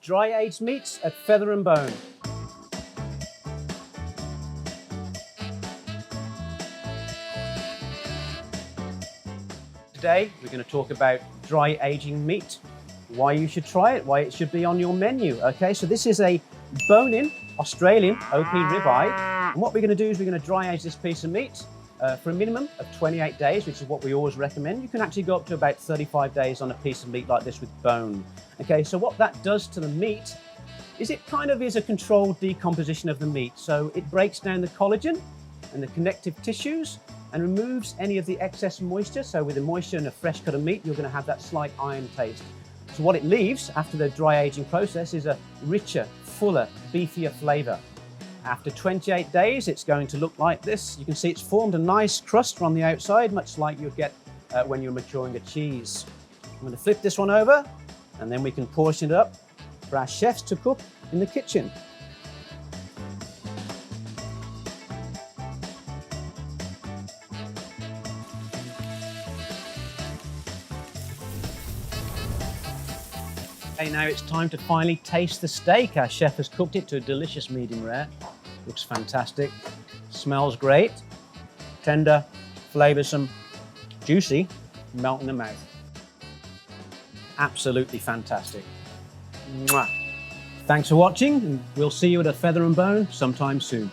dry-aged meats at Feather and Bone. Today, we're going to talk about dry aging meat, why you should try it, why it should be on your menu. Okay, so this is a bone-in Australian OP ribeye. And what we're going to do is we're going to dry age this piece of meat for a minimum of 28 days, which is what we always recommend. You can actually go up to about 35 days on a piece of meat like this with bone. Okay, so what that does to the meat is it kind of is a controlled decomposition of the meat. So it breaks down the collagen and the connective tissues and removes any of the excess moisture. So with the moisture in a fresh cut of meat, you're going to have that slight iron taste. So what it leaves after the dry aging process is a richer, fuller, beefier flavor. After 28 days, it's going to look like this. You can see it's formed a nice crust on the outside, much like you'd get when you're maturing a cheese. I'm going to flip this one over, and then we can portion it up for our chefs to cook in the kitchen. Okay, now it's time to finally taste the steak. Our chef has cooked it to a delicious medium rare. Looks fantastic, smells great, tender, flavoursome, juicy, melt in the mouth. Absolutely fantastic. Mwah. Thanks for watching, and we'll see you at a Feather and Bone sometime soon.